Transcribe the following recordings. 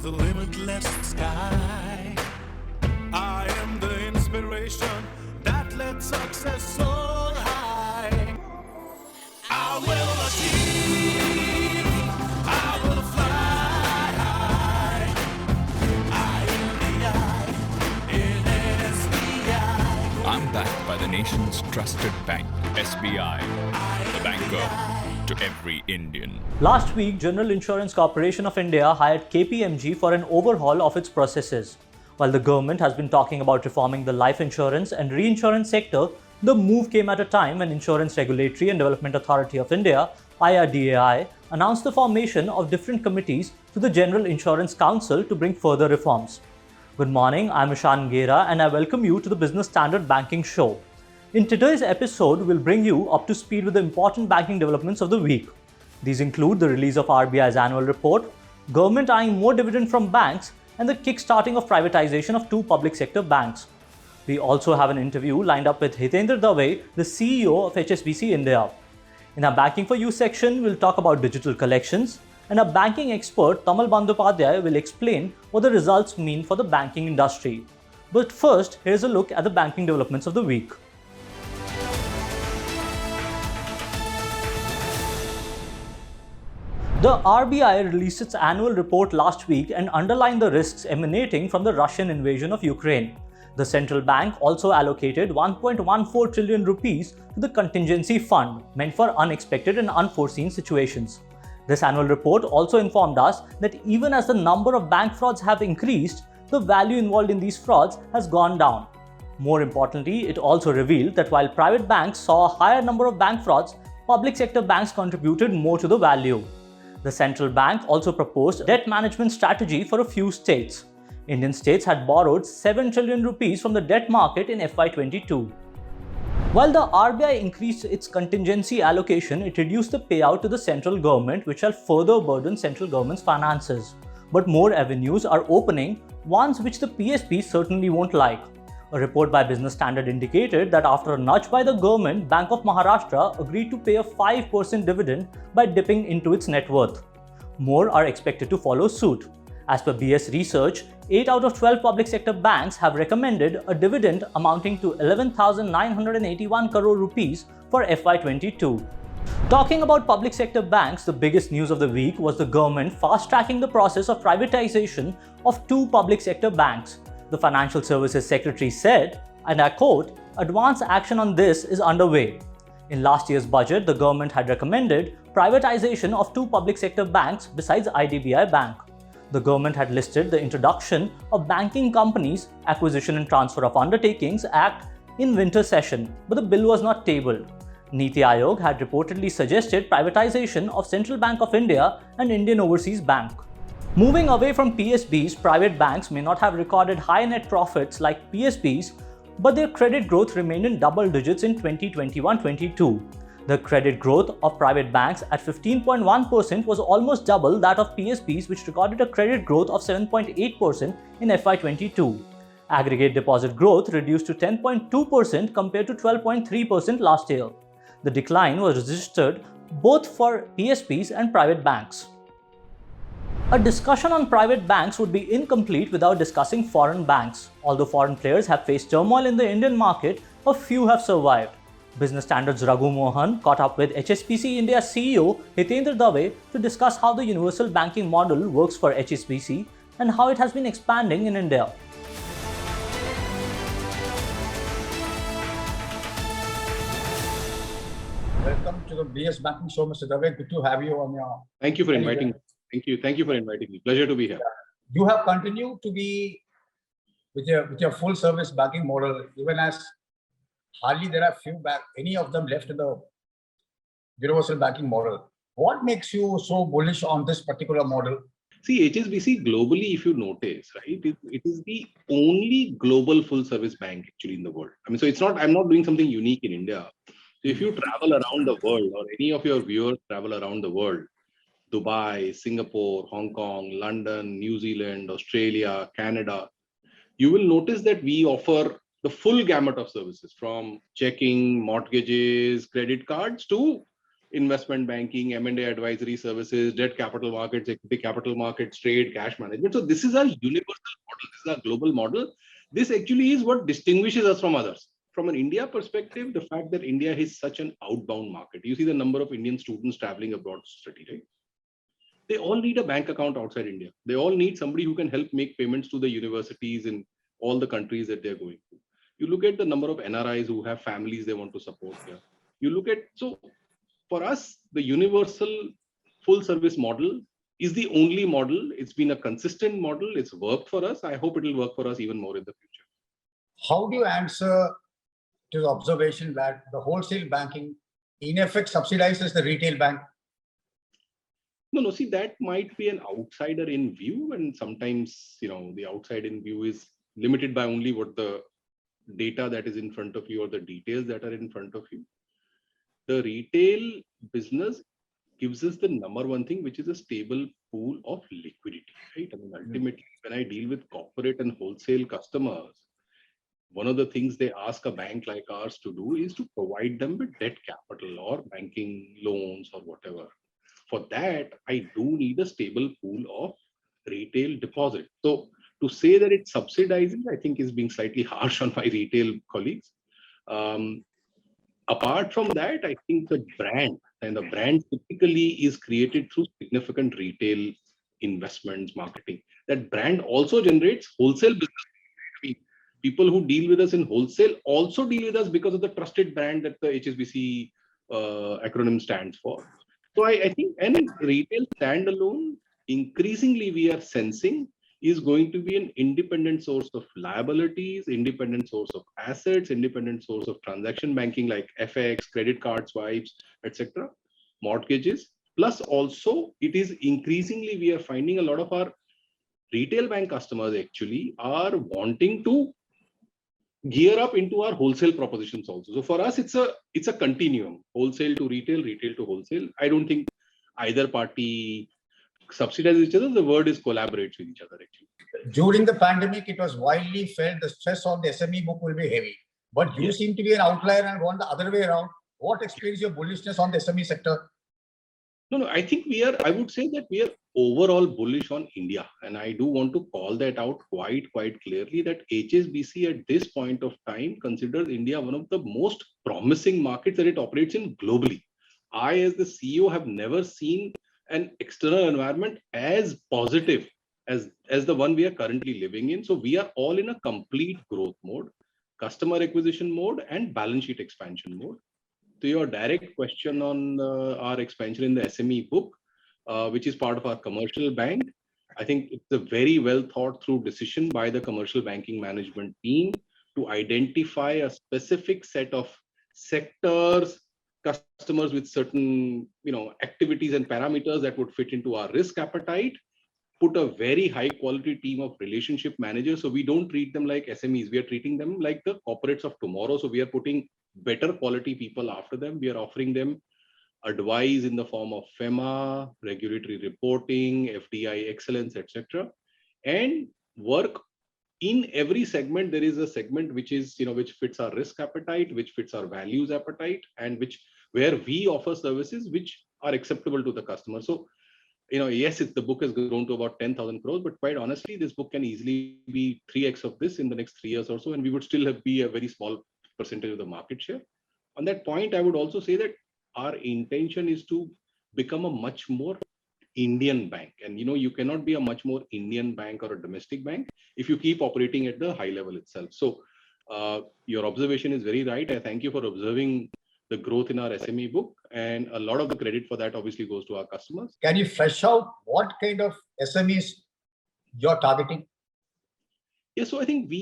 the limitless sky. I am the inspiration that lets success soar high. I will achieve, I will fly high. I am the I in SBI. I'm backed by the nation's trusted bank, SBI, the banker to every Indian. Last week, General Insurance Corporation of India hired KPMG for an overhaul of its processes. While the government has been talking about reforming the life insurance and reinsurance sector, the move came at a time when Insurance Regulatory and Development Authority of India, IRDAI, announced the formation of different committees to the General Insurance Council to bring further reforms. Good morning, I'm Ishan Gera and I welcome you to the Business Standard Banking Show. In today's episode, we'll bring you up to speed with the important banking developments of the week. These include the release of RBI's annual report, government eyeing more dividend from banks, and the kick-starting of privatization of two public sector banks. We also have an interview lined up with Hitendra Dave, the CEO of HSBC India. In our Banking for You section, we'll talk about digital collections, and our banking expert Tamal Bandyopadhyay will explain what the results mean for the banking industry. But first, here's a look at the banking developments of the week. The RBI released its annual report last week and underlined the risks emanating from the Russian invasion of Ukraine. The central bank also allocated 1.14 trillion rupees to the contingency fund meant for unexpected and unforeseen situations. This annual report also informed us that even as the number of bank frauds have increased, the value involved in these frauds has gone down. More importantly, it also revealed that while private banks saw a higher number of bank frauds, public sector banks contributed more to the value. The central bank also proposed a debt management strategy for a few states. Indian states had borrowed 7 trillion rupees from the debt market in FY22. While the RBI increased its contingency allocation, it reduced the payout to the central government, which shall further burden central government's finances. But more avenues are opening, ones which the PSB certainly won't like. A report by Business Standard indicated that after a nudge by the government, Bank of Maharashtra agreed to pay a 5% dividend by dipping into its net worth. More are expected to follow suit. As per BS research, 8 out of 12 public sector banks have recommended a dividend amounting to 11,981 crore rupees for FY22. Talking about public sector banks, the biggest news of the week was the government fast-tracking the process of privatization of two public sector banks. The Financial Services Secretary said, and I quote, "Advance action on this is underway." In last year's budget, the government had recommended privatization of two public sector banks besides IDBI Bank. The government had listed the Introduction of Banking Companies, Acquisition and Transfer of Undertakings Act in winter session, but the bill was not tabled. Niti Aayog had reportedly suggested privatization of Central Bank of India and Indian Overseas Bank. Moving away from PSBs, private banks may not have recorded high net profits like PSBs, but their credit growth remained in double digits in 2021-22. The credit growth of private banks at 15.1% was almost double that of PSBs, which recorded a credit growth of 7.8% in FY22. Aggregate deposit growth reduced to 10.2% compared to 12.3% last year. The decline was registered both for PSBs and private banks. A discussion on private banks would be incomplete without discussing foreign banks. Although foreign players have faced turmoil in the Indian market, a few have survived. Business Standard's Raghu Mohan caught up with HSBC India CEO Hitendra Dave to discuss how the universal banking model works for HSBC and how it has been expanding in India. Welcome to the BS Banking Show, Mr. Dave. Good to have you on your. Thank you for inviting me. Thank you for inviting me. Pleasure to be here. You have continued to be with your full service banking model, even as hardly there are any of them left in the universal banking model. What makes you so bullish on this particular model? See, HSBC globally, if you notice, right, it is the only global full service bank actually in the world. I mean, so it's not, I'm not doing something unique in India. So if you travel around the world, or any of your viewers travel around the world, Dubai, Singapore, Hong Kong, London, New Zealand, Australia, Canada, you will notice that we offer the full gamut of services, from checking, mortgages, credit cards to investment banking, M&A advisory services, debt capital markets, equity capital markets, trade, cash management. So this is our universal model. This is our global model. This actually is what distinguishes us from others. From an India perspective, the fact that India is such an outbound market. You see the number of Indian students traveling abroad to study, right? They all need a bank account outside India. They all need somebody who can help make payments to the universities in all the countries that they're going to. You look at the number of NRIs who have families they want to support here. You look at, so for us, the universal full service model is the only model. It's been a consistent model. It's worked for us. I hope it will work for us even more in the future. How do you answer to the observation that the wholesale banking in effect subsidizes the retail bank? No, see, that might be an outsider in view. And sometimes, the outside in view is limited by only what the data that is in front of you or the details that are in front of you. The retail business gives us the number one thing, which is a stable pool of liquidity, right? I mean, ultimately, when I deal with corporate and wholesale customers, one of the things they ask a bank like ours to do is to provide them with debt capital or banking loans or whatever. For that, I do need a stable pool of retail deposit. So to say that it's subsidizing, I think is being slightly harsh on my retail colleagues. Apart from that, I think the brand, and the brand typically is created through significant retail investments, marketing. That brand also generates wholesale business. People who deal with us in wholesale also deal with us because of the trusted brand that the HSBC acronym stands for. So I think, and retail standalone, increasingly we are sensing is going to be an independent source of liabilities, independent source of assets, independent source of transaction banking like FX, credit card swipes, etc., mortgages. Plus also, it is increasingly, we are finding a lot of our retail bank customers actually are wanting to gear up into our wholesale propositions also. So for us, it's a continuum, wholesale to retail, retail to wholesale. I don't think either party subsidizes each other. The word is collaborates with each other actually. During the pandemic, it was widely felt the stress on the SME book will be heavy. But you seem to be an outlier and gone the other way around. What explains your bullishness on the SME sector? No, I think I would say that we are overall bullish on India. And I do want to call that out quite clearly that HSBC at this point of time considers India one of the most promising markets that it operates in globally. I, as the CEO, have never seen an external environment as positive as the one we are currently living in. So we are all in a complete growth mode, customer acquisition mode, and balance sheet expansion mode. To your direct question on our expansion in the SME book, which is part of our commercial bank, I think it's a very well thought through decision by the commercial banking management team to identify a specific set of sectors, customers with certain activities and parameters that would fit into our risk appetite, put a very high quality team of relationship managers. So we don't treat them like SMEs. We are treating them like the corporates of tomorrow. So we are putting better quality people after them. We are offering them advice in the form of FEMA, regulatory reporting, FDI excellence, etc. And work in every segment. There is a segment which is, which fits our risk appetite, which fits our values appetite, and where we offer services which are acceptable to the customer. So, yes, the book has grown to about 10,000 crores, but quite honestly, this book can easily be 3x of this in the next 3 years or so, and we would still be a very small percentage of the market share. On that point, I would also say that our intention is to become a much more Indian bank. And you cannot be a much more Indian bank or a domestic bank if you keep operating at the high level itself. So your observation is very right. I thank you for observing the growth in our SME book, and a lot of the credit for that obviously goes to our customers. Can you flesh out what kind of SMEs you're targeting? Yeah, so I think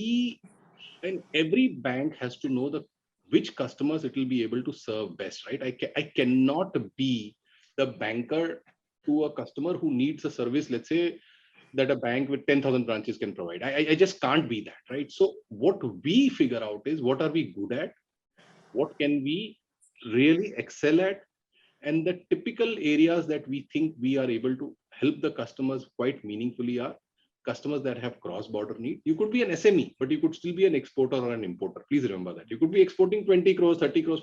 and every bank has to know which customers it will be able to serve best, right? I cannot be the banker to a customer who needs a service, let's say, that a bank with 10,000 branches can provide. I just can't be that, right? So what we figure out is what are we good at? What can we really excel at? And the typical areas that we think we are able to help the customers quite meaningfully are customers that have cross-border need. You could be an SME, but you could still be an exporter or an importer. Please remember that. You could be exporting 20 crores, 30 crores.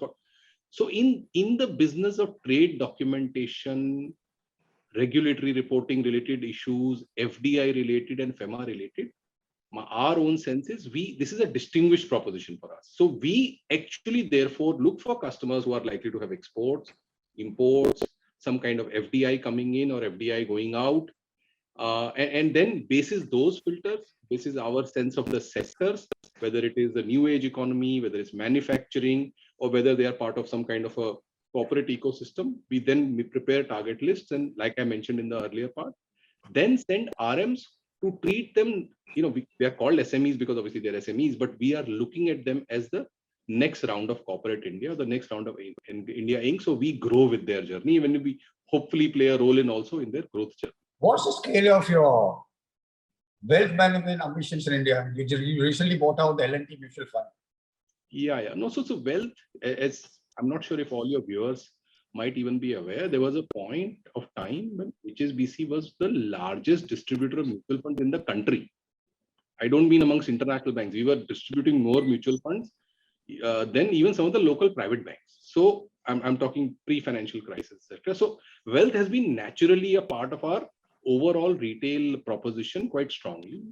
So in the business of trade documentation, regulatory reporting related issues, FDI related and FEMA related, our own sense is this is a distinguished proposition for us. So we actually therefore look for customers who are likely to have exports, imports, some kind of FDI coming in or FDI going out. And then basis those filters, basis our sense of the sectors, whether it is the new age economy, whether it's manufacturing, or whether they are part of some kind of a corporate ecosystem, we prepare target lists, and like I mentioned in the earlier part, then send RMs to treat them. They are called SMEs because obviously they're SMEs, but we are looking at them as the next round of corporate India, the next round of India Inc. So we grow with their journey, even if we hopefully play a role in also in their growth journey. What's the scale of your wealth management ambitions in India? You recently bought out the L&T mutual fund. Yeah. No, so wealth, as I'm not sure if all your viewers might even be aware, there was a point of time when HSBC was the largest distributor of mutual funds in the country. I don't mean amongst international banks. We were distributing more mutual funds than even some of the local private banks. So I'm talking pre-financial crisis, etc. So wealth has been naturally a part of our overall retail proposition quite strongly.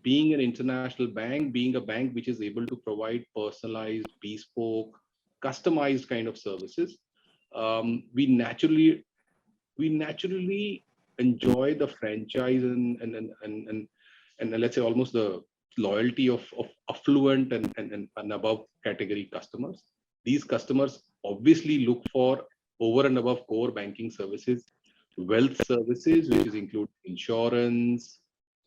Being an international bank, being a bank which is able to provide personalized, bespoke, customized kind of services, we naturally enjoy the franchise and let's say almost the loyalty of affluent and above category customers. These customers obviously look for over and above core banking services, wealth services, which is include insurance,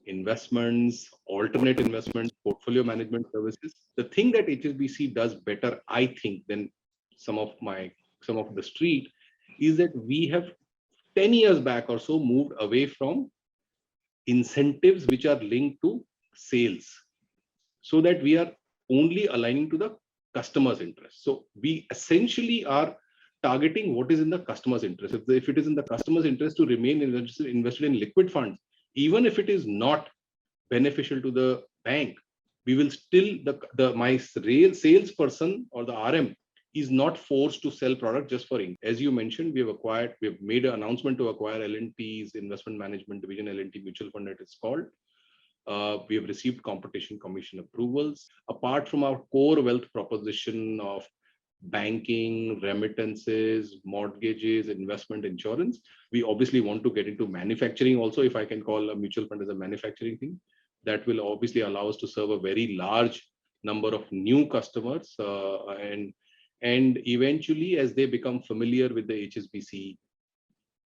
investments, alternate investments, portfolio management services. The thing that HSBC does better, I think, than some of the street is that we have 10 years back or so moved away from incentives which are linked to sales, so that we are only aligning to the customer's interest. So we essentially are targeting what is in the customer's interest. If it is in the customer's interest to remain invested in liquid funds, even if it is not beneficial to the bank, we will still, my salesperson or the RM is not forced to sell product just for income. As you mentioned, we have made an announcement to acquire L&T's investment management division, L&T Mutual Fund that it's called. We have received Competition Commission approvals. Apart from our core wealth proposition of banking, remittances, mortgages, investment, insurance, we obviously want to get into manufacturing also. If I can call a mutual fund as a manufacturing thing, that will obviously allow us to serve a very large number of new customers, and eventually, as they become familiar with the HSBC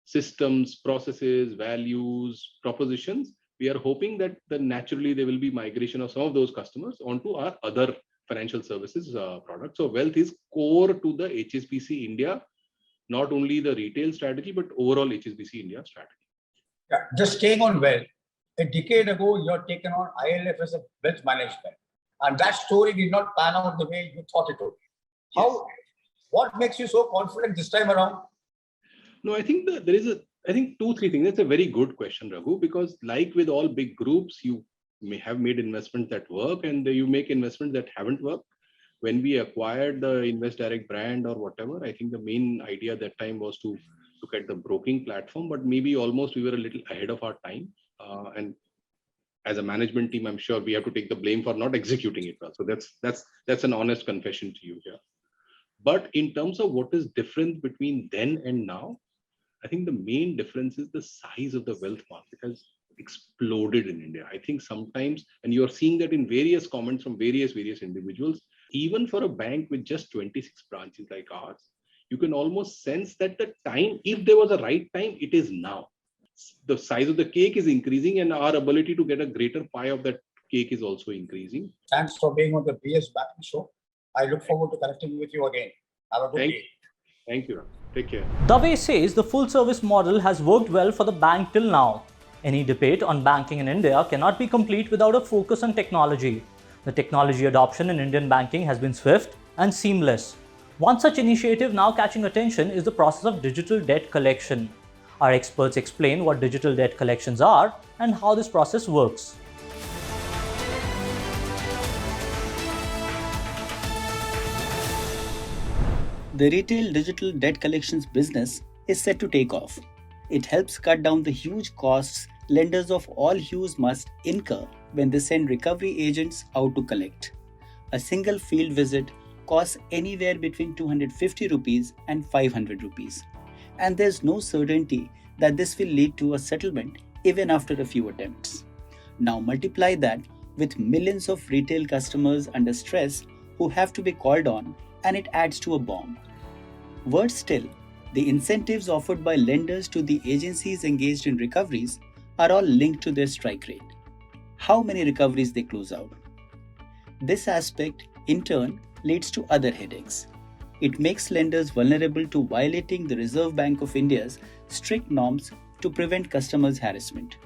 systems, processes, values, propositions, we are hoping that naturally there will be migration of some of those customers onto our other financial services products. So wealth is core to the HSBC India, not only the retail strategy, but overall HSBC India strategy. Yeah, just staying on wealth. A decade ago, you had taken on ILF as a wealth management, and that story did not pan out the way you thought it would. What makes you so confident this time around? No, I think there is 2-3 things. That's a very good question, Raghu, because like with all big groups, you may have made investments that work and you make investments that haven't worked. When we acquired the Invest Direct brand or whatever, I think the main idea at that time was to look at the broking platform, but maybe almost we were a little ahead of our time. And as a management team, I'm sure we have to take the blame for not executing it well. So that's an honest confession to you here. But in terms of what is different between then and now, I think the main difference is the size of the wealth market has exploded in India. I think sometimes, and you're seeing that in various comments from various individuals, even for a bank with just 26 branches like ours, you can almost sense that the time, if there was a right time, it is now. The size of the cake is increasing and our ability to get a greater pie of that cake is also increasing. Thanks for being on the BS Banking Show. I look forward to connecting with you again. Have a good day. Thank you. Take care. Dave says the full service model has worked well for the bank till now. Any debate on banking in India cannot be complete without a focus on technology. The technology adoption in Indian banking has been swift and seamless. One such initiative now catching attention is the process of digital debt collection. Our experts explain what digital debt collections are and how this process works. The retail digital debt collections business is set to take off. It helps cut down the huge costs lenders of all hues must incur when they send recovery agents out to collect. A single field visit costs anywhere between 250 rupees and 500 rupees. And there's no certainty that this will lead to a settlement even after a few attempts. Now multiply that with millions of retail customers under stress who have to be called on, and it adds to a bomb. Worse still, the incentives offered by lenders to the agencies engaged in recoveries are all linked to their strike rate. How many recoveries they close out. This aspect, in turn, leads to other headaches. It makes lenders vulnerable to violating the Reserve Bank of India's strict norms to prevent customers' harassment.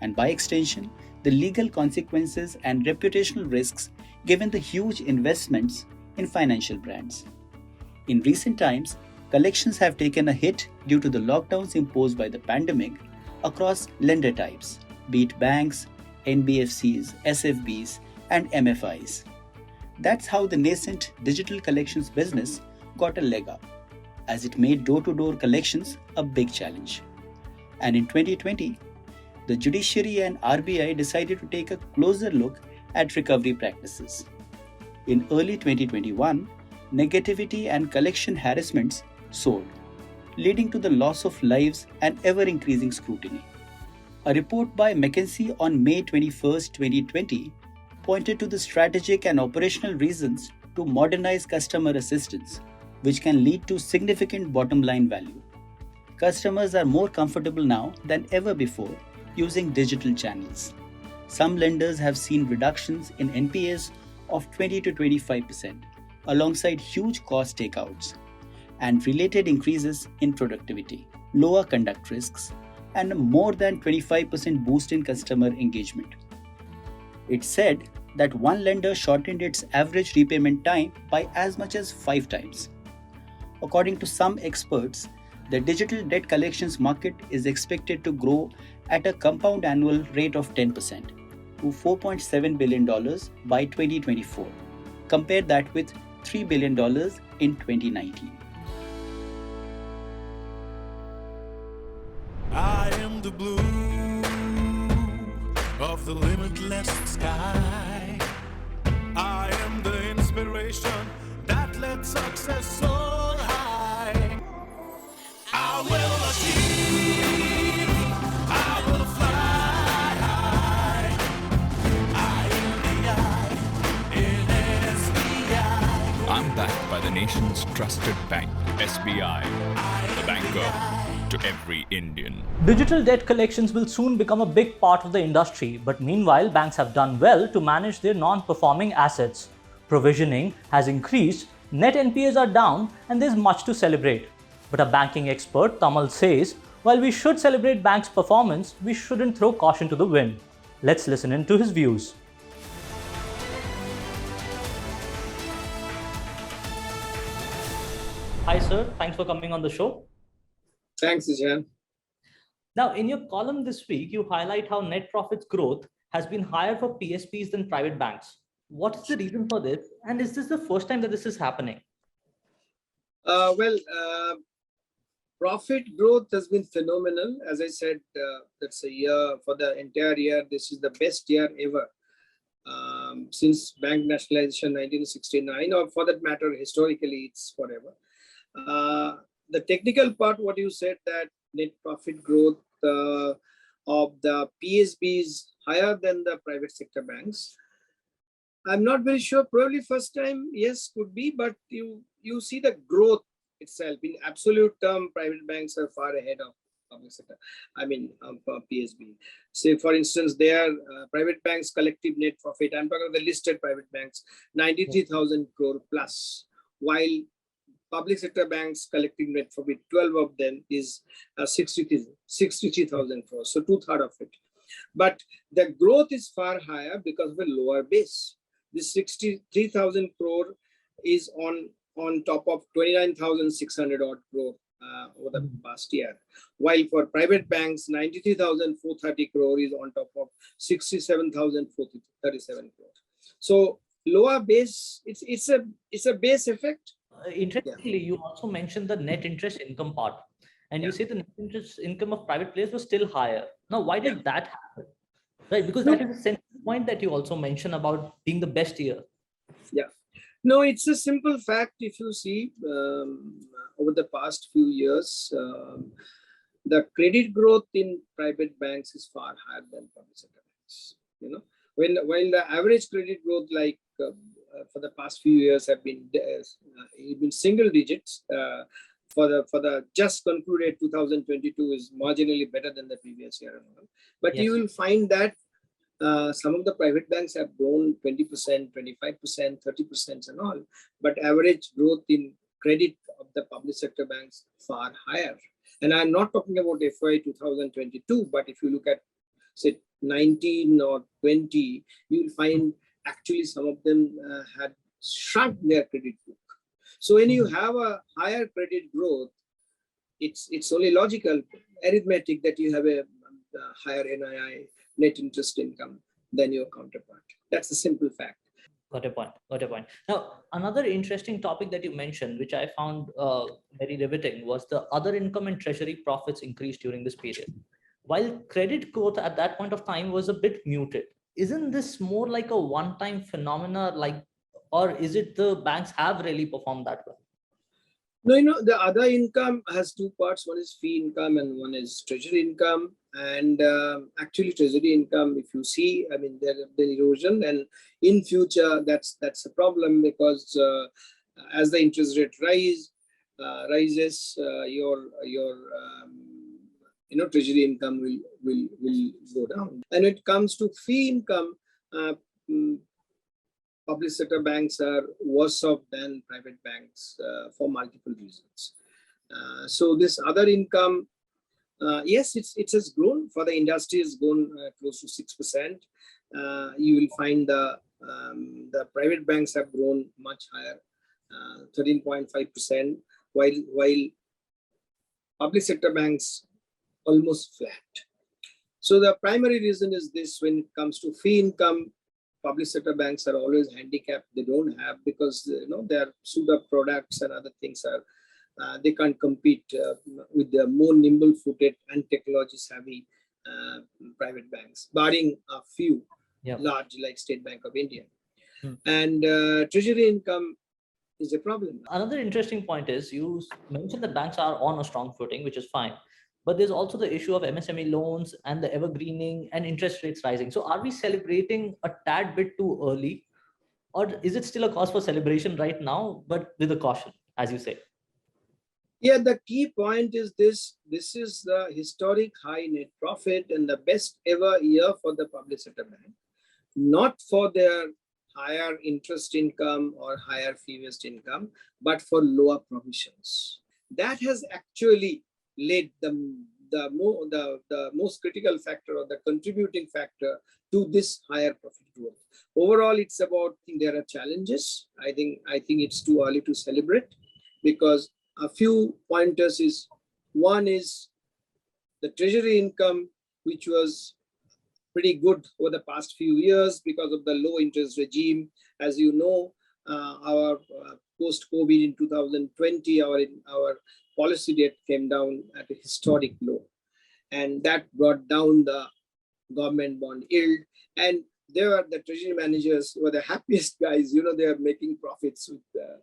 And by extension, the legal consequences and reputational risks given the huge investments in financial brands. In recent times, collections have taken a hit due to the lockdowns imposed by the pandemic across lender types, be it banks, NBFCs, SFBs, and MFIs. That's how the nascent digital collections business got a leg up, as it made door-to-door collections a big challenge. And in 2020, the judiciary and RBI decided to take a closer look at recovery practices. In early 2021, negativity and collection harassments soared, leading to the loss of lives and ever-increasing scrutiny. A report by McKinsey on May 21, 2020 pointed to the strategic and operational reasons to modernize customer assistance, which can lead to significant bottom-line value. Customers are more comfortable now than ever before using digital channels. Some lenders have seen reductions in NPAs of 20 to 25%, alongside huge cost takeouts, and related increases in productivity, lower conduct risks, and a more than 25% boost in customer engagement. It's said that one lender shortened its average repayment time by as much as 5 times. According to some experts, the digital debt collections market is expected to grow at a compound annual rate of 10% to $4.7 billion by 2024. Compare that with $3 billion in 2019. I am the blue of the limitless sky. I am the inspiration that lets success soar high. I will achieve, I will fly high. I am the I in SBI. I'm backed by the nation's trusted bank, SBI, the banker to every Indian. Digital debt collections will soon become a big part of the industry, but meanwhile, banks have done well to manage their non-performing assets. Provisioning has increased, net NPAs are down, and there's much to celebrate. But a banking expert, Tamal, says, while we should celebrate banks' performance, we shouldn't throw caution to the wind. Let's listen in to his views. Hi sir, thanks for coming on the show. Thanks, Ishan. Now, in your column this week, you highlight how net profits growth has been higher for PSPs than private banks. What is the reason for this? And is this the first time that this is happening? Profit growth has been phenomenal. As I said, that's a year for the entire year. This is the best year ever since bank nationalization 1969, or for that matter, historically, it's forever. The technical part, what you said, that net profit growth of the PSB is higher than the private sector banks. I'm not very sure. Probably first time, yes, could be, but you see the growth itself in absolute term. Private banks are far ahead of public sector. I mean, PSB. Say, for instance, their private banks collective net profit. I'm talking of the listed private banks, 93,000 crore plus, while public sector banks collecting net profit, 12 of them is 63,000 crores, so 2/3 of it. But the growth is far higher because of a lower base. This 63,000 crore is on top of 29,600 odd crore over the past year. While for private banks, 93,430 crore is on top of 67,437 crore. So lower base, it's a base effect. Yeah, Interestingly, you also mentioned the net interest income part, and you yeah, say the net interest income of private players was still higher. Now, why yeah. did that happen? Right, because No, that is a central point that you also mentioned about being the best year. yeah. No, it's a simple fact. If you see over the past few years, the credit growth in private banks is far higher than public sector banks. You know, while the average credit growth, like for the past few years, have been single digits. For the just concluded 2022 is marginally better than the previous year, but you Yes. will find that some of the private banks have grown 20%, 25%, 30% and all, but average growth in credit of the public sector banks far higher. And I'm not talking about FY 2022, but if you look at say 19 or 20, you'll find actually some of them had shrunk their credit book. So when you have a higher credit growth, it's only logical, arithmetic, that you have a higher NII, net interest income, than your counterpart. That's a simple fact. Got a point. Got a point. Now, another interesting topic that you mentioned, which I found very riveting, was the other income and treasury profits increased during this period. While credit growth at that point of time was a bit muted, isn't this more like a one-time phenomena, like, or is it the banks have really performed that well? No, the other income has two parts. One is fee income and one is treasury income. And actually, treasury income, if you see, I mean, there have been erosion, and in future, that's a problem, because as the interest rate rises, treasury income will go down. And when it comes to fee income, mm, public sector banks are worse off than private banks for multiple reasons. So this other income, yes, it has grown. For the industry, it's grown close to 6%. You will find the private banks have grown much higher, 13.5%, while public sector banks almost flat. So the primary reason is this: when it comes to fee income, public sector banks are always handicapped. They don't have, because their suite of products and other things are they can't compete with the more nimble-footed and technology-savvy private banks, barring a few large like State Bank of India. And treasury income is a problem. Another interesting point is you mentioned that banks are on a strong footing, which is fine. But there's also the issue of MSME loans and the evergreening and interest rates rising. So are we celebrating a tad bit too early? Or is it still a cause for celebration right now, but with a caution, as you say? Yeah, the key point is this. This is the historic high net profit and the best ever year for the public sector bank, not for their higher interest income or higher fee-based income, but for lower provisions. That has actually led the most critical factor, or the contributing factor to this higher profit growth. Overall, it's about, there are challenges. I think it's too early to celebrate, because a few pointers is, one is the treasury income, which was pretty good over the past few years because of the low interest regime. As you know, our post-COVID in 2020, our policy rate came down at a historic low, and that brought down the government bond yield. And the treasury managers were the happiest guys. They are making profits with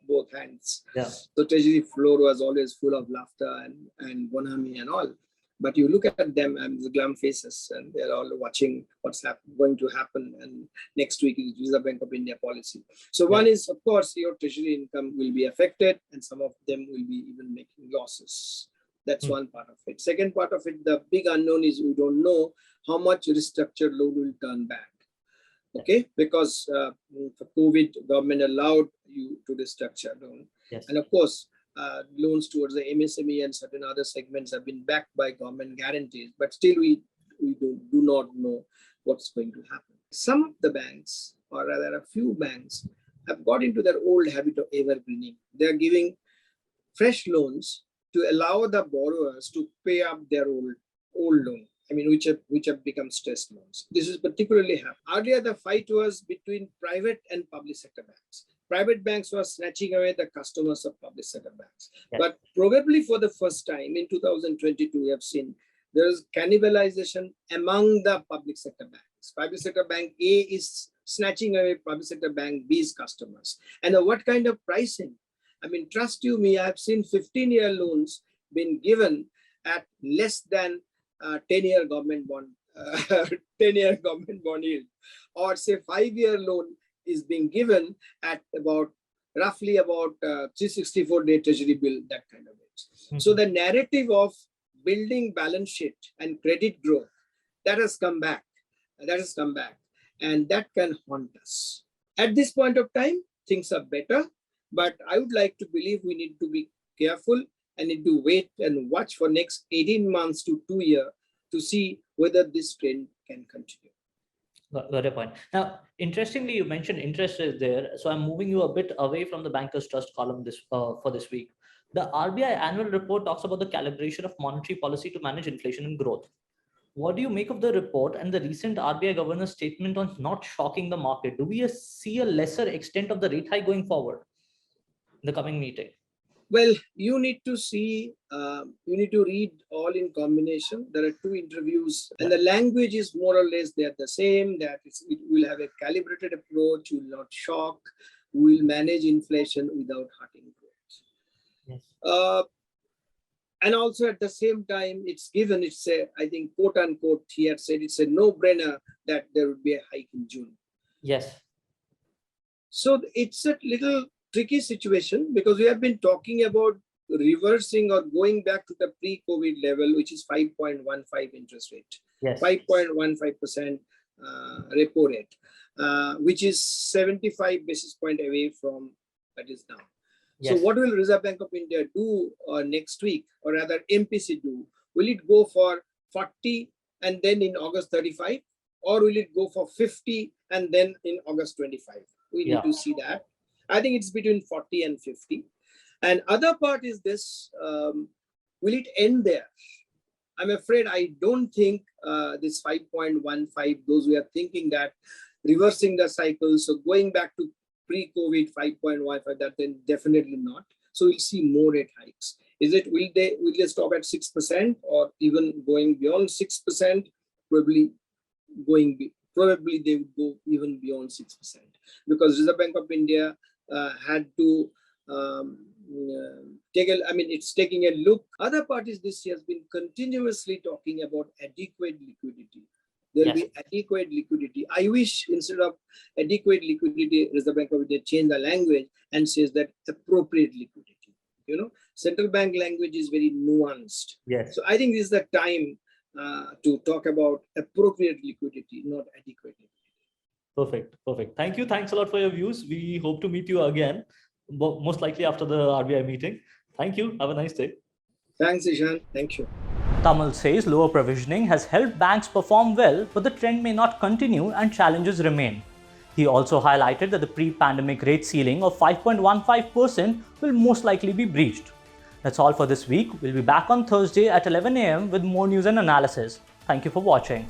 both hands. Yeah. So treasury floor was always full of laughter and bonhomie and all. But you look at them and the glum faces, and they're all watching what's going to happen. And next week is Reserve Bank of India policy. So one is, of course, your treasury income will be affected, and some of them will be even making losses. That's one part of it. Second part of it, the big unknown is we don't know how much restructured loan will turn back. Okay, because for COVID, government allowed you to restructure loan. Yes. And of course, loans towards the MSME and certain other segments have been backed by government guarantees, but still we do not know what's going to happen. Some of the banks, or rather a few banks, have got into their old habit of evergreening. They are giving fresh loans to allow the borrowers to pay up their old loan. I mean, which have become stress loans. This is particularly happening. Earlier, the fight was between private and public sector banks. private banks were snatching away the customers of public sector banks. Yes. But probably for the first time in 2022, we have seen there is cannibalization among the public sector banks. Public sector bank A is snatching away public sector bank B's customers. And what kind of pricing? I mean, trust you me, I have seen 15-year loans being given at less than 10-year government bond, 10-year government bond yield, or say 5-year loan is being given at roughly about 364-day treasury bill, that kind of rates. Mm-hmm. So the narrative of building balance sheet and credit growth, that has come back. And that can haunt us. At this point of time, things are better, but I would like to believe we need to be careful and need to wait and watch for next 18 months to 2 years to see whether this trend can continue. Got a point. Now, interestingly, you mentioned interest rates there. So I'm moving you a bit away from the Bankers Trust column for this week. The RBI annual report talks about the calibration of monetary policy to manage inflation and growth. What do you make of the report and the recent RBI governor's statement on not shocking the market? Do we see a lesser extent of the rate hike going forward in the coming meeting? Well, you need to see, you need to read all in combination. There are 2 interviews and the language is more or less they're the same, that it will have a calibrated approach, will not shock, will manage inflation without hurting growth. Yes. And also at the same time, it's a, I think, quote unquote, he had said it's a no-brainer that there would be a hike in June. Yes. So it's a little tricky situation because we have been talking about reversing or going back to the pre-COVID level, which is 5.15 interest rate. Yes. 5.15% repo rate, which is 75 basis point away from that is now. Yes. So what will Reserve Bank of India do next week, or rather MPC do? Will it go for 40 and then in August 35, or will it go for 50 and then in August 25? We need to see that. I think it's between 40 and 50. And other part is this, will it end there? I'm afraid I don't think this 5.15, those who are thinking that reversing the cycle, so going back to pre-COVID 5.15, that then definitely not. So we'll see more rate hikes. Will they stop at 6% or even going beyond 6%? Probably they would go even beyond 6% because Reserve Bank of India had to it's taking a look. Other parties this year has been continuously talking about adequate liquidity. There will be adequate liquidity. I wish instead of adequate liquidity, Reserve Bank of India change the language and says that appropriate liquidity. You know, central bank language is very nuanced. Yes. So I think this is the time to talk about appropriate liquidity, not adequate liquidity. Perfect. Thank you. Thanks a lot for your views. We hope to meet you again, most likely after the RBI meeting. Thank you. Have a nice day. Thanks, Ishan. Thank you. Tamal says lower provisioning has helped banks perform well, but the trend may not continue and challenges remain. He also highlighted that the pre-pandemic rate ceiling of 5.15% will most likely be breached. That's all for this week. We'll be back on Thursday at 11 a.m. with more news and analysis. Thank you for watching.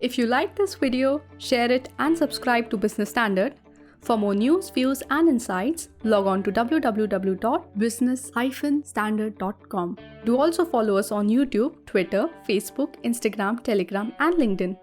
If you like this video, share it and subscribe to Business Standard. For more news, views and insights, log on to www.business-standard.com. Do also follow us on YouTube, Twitter, Facebook, Instagram, Telegram and LinkedIn.